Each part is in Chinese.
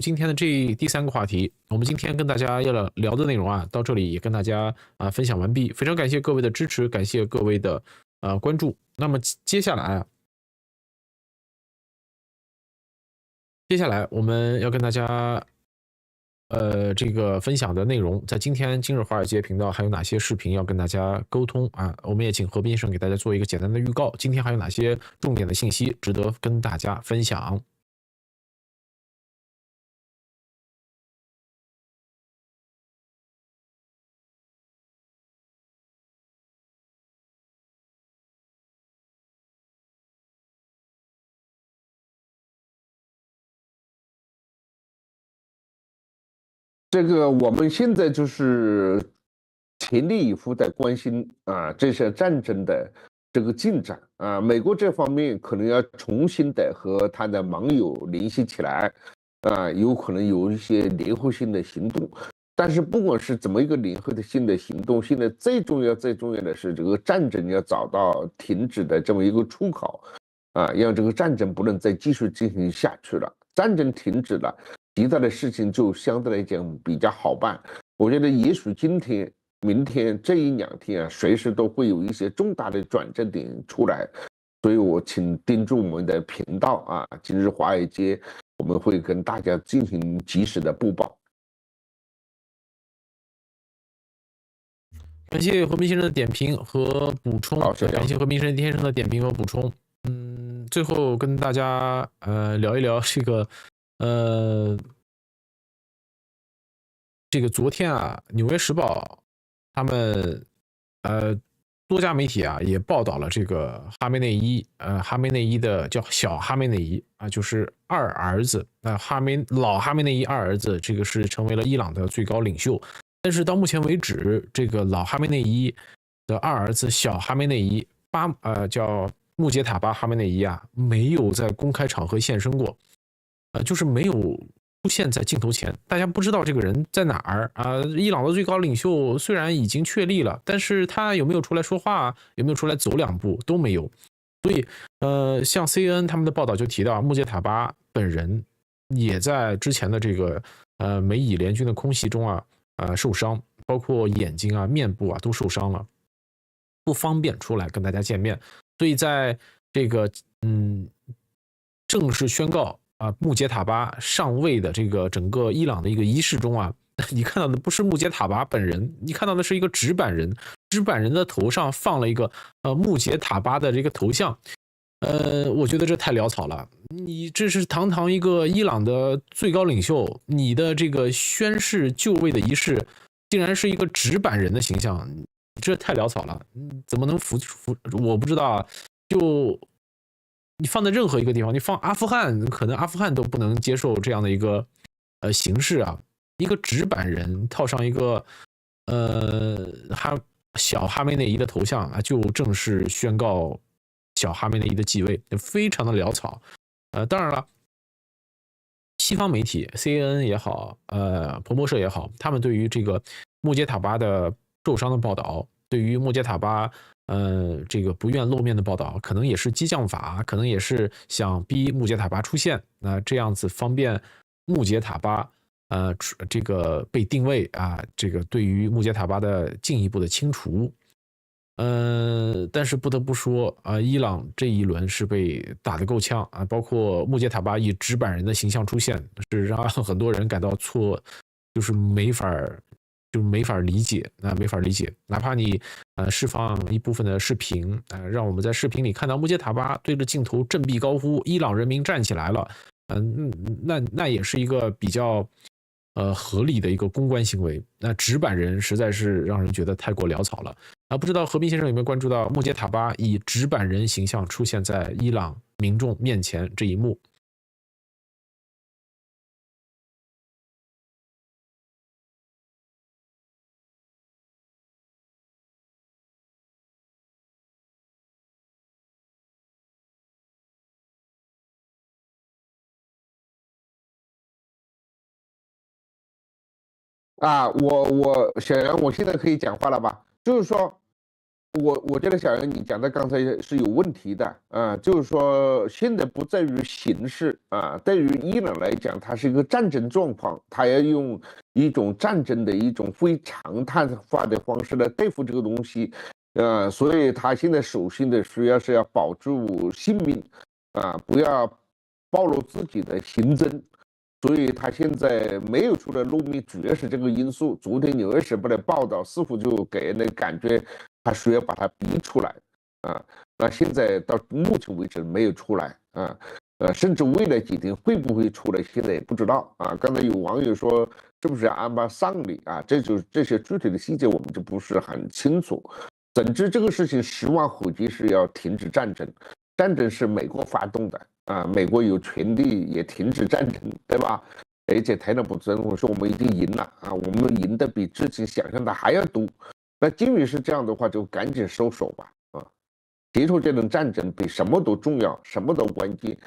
今天的第三个话题，我们今天跟大家要聊的内容啊，到这里也跟大家分享完毕。非常感谢各位的支持，感谢各位的关注。那么接下来我们要跟大家这个分享的内容，在今日华尔街频道还有哪些视频要跟大家沟通啊？我们也请何斌先生给大家做一个简单的预告，今天还有哪些重点的信息值得跟大家分享？这个我们现在就是全力以赴在关心这些战争的这个进展啊。美国这方面可能要重新的和他的盟友联系起来啊，有可能有一些联合性的行动。但是不管是怎么一个联合的性的行动，现在最重要的是这个战争要找到停止的这么一个出口啊，让这个战争不能再继续进行下去了。战争停止了。其他的事情就相对来讲比较好办。我觉得也许今天、明天这一两天啊，随时都会有一些重大的转折点出来，所以我请盯住我们的频道啊，今日华尔街我们会跟大家进行及时的播报。感谢何斌先生的点评和补充。好，感谢何斌先生的点评和补充。最后跟大家聊一聊这个昨天啊，《纽约时报》他们多家媒体啊也报道了这个哈梅内伊的叫小哈梅内伊啊，就是二儿子老哈梅内伊二儿子，这个是成为了伊朗的最高领袖。但是到目前为止，这个老哈梅内伊的二儿子小哈梅内伊叫穆杰塔巴哈梅内伊啊，没有在公开场合现身过，就是没有出现在镜头前，大家不知道这个人在哪儿啊。伊朗的最高领袖虽然已经确立了，但是他有没有出来说话，有没有出来走两步都没有。所以像 CNN 他们的报道就提到，穆杰塔巴本人也在之前的这个美以联军的空袭中受伤，包括眼睛面部都受伤了，不方便出来跟大家见面。所以在这个正式宣告穆杰塔巴上位的这个整个伊朗的一个仪式中你看到的不是穆杰塔巴本人，你看到的是一个纸板人，纸板人的头上放了一个穆杰塔巴的这个头像。我觉得这太潦草了。你这是堂堂一个伊朗的最高领袖，你的这个宣誓就位的仪式，竟然是一个纸板人的形象，这太潦草了。怎么能服？我不知道啊。就你放在任何一个地方，你放阿富汗，可能阿富汗都不能接受这样的一个形式啊。一个纸板人套上一个小哈梅内伊的头像就正式宣告小哈梅内伊的继位，非常的潦草。当然了，西方媒体 CNN 也好，彭博社也好，他们对于这个穆杰塔巴的受伤的报道，对于穆杰塔巴这个不愿露面的报道，可能也是激将法，可能也是想逼穆杰塔巴出现，这样子方便穆杰塔巴这个被定位这个对于穆杰塔巴的进一步的清除。但是不得不说伊朗这一轮是被打得够呛包括穆杰塔巴以纸板人的形象出现，是让很多人感到就是没法理解，没法理解。哪怕你释放一部分的视频让我们在视频里看到穆杰塔巴对着镜头振臂高呼“伊朗人民站起来了”，那也是一个比较合理的一个公关行为。那纸板人实在是让人觉得太过潦草了不知道何斌先生有没有关注到穆杰塔巴以纸板人形象出现在伊朗民众面前这一幕？我显然我现在可以讲话了吧？就是说，我觉得小杨你讲的刚才是有问题的啊，就是说现在不在于形势啊，对于伊朗来讲，它是一个战争状况，它要用一种战争的一种非常态化的方式来对付这个东西，所以他现在首先的需要是要保住性命啊，不要暴露自己的行踪。所以他现在没有出来露面，主要是这个因素。昨天《纽约时报》的报道似乎就给人的感觉，他需要把他逼出来啊。那现在到目前为止没有出来啊，甚至未来几天会不会出来，现在也不知道啊。刚才有网友说，是不是要安排丧礼啊？这些具体的细节我们就不是很清楚。总之，这个事情十万火急是要停止战争，战争是美国发动的。美国有权利也停止战争，对吧？而且特朗普总统说我们已经赢了啊，我们赢的比之前想象的还要多。那既然是这样的话，就赶紧收手吧啊！结束这种战争比什么都重要，什么都关键。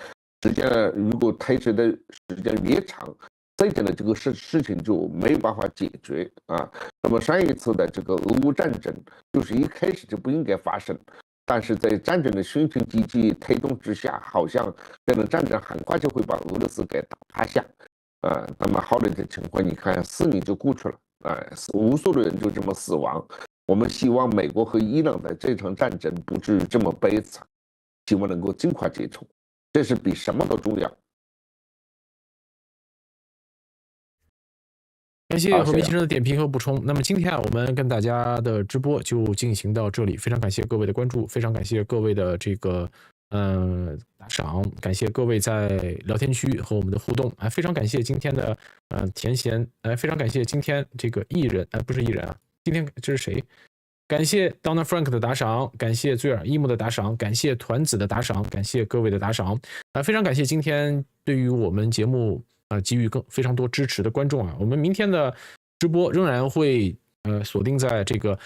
时间如果推迟的时间越长，这样的这个事情就没有办法解决啊。那么上一次的这个俄乌战争，就是一开始就不应该发生。但是在战争的宣传机器推动之下，好像这种战争很快就会把俄罗斯给打趴下，那么后来的情况，你看4年就过去了，无数的人就这么死亡。我们希望美国和伊朗的这场战争不至于这么悲惨，希望能够尽快结束，这是比什么都重要。感谢何明先生的点评和补充。那么今天我们跟大家的直播就进行到这里，非常感谢各位的关注，非常感谢各位的这个打赏，感谢各位在聊天区和我们的互动，非常感谢今天的田贤，非常感谢今天这个艺人，不是艺人啊，今天这是谁？感谢 Donna Frank 的打赏，感谢醉耳一木的打赏，感谢团子的打赏，感谢各位的打赏，非常感谢今天对于我们节目给予非常多支持的观众啊。我们明天的直播仍然会锁定在这个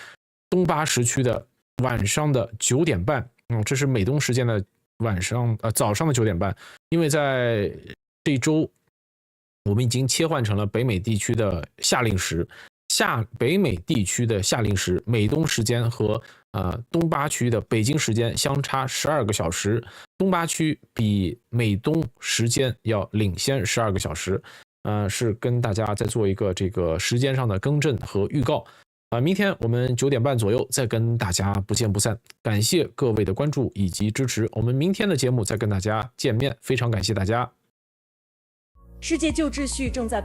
东巴时区的晚上的9点半，这是美东时间的早上的9点半，因为在这一周我们已经切换成了北美地区的夏令时。北美地区的夏令时，美东时间和东巴区的北京时间相差12个小时，东巴区比美东时间要领先12个小时，是跟大家再做一个这个时间上的更正和预告。明天我们9点半左右再跟大家不见不散。感谢各位的关注以及支持，我们明天的节目再跟大家见面，非常感谢大家。世界旧秩序正在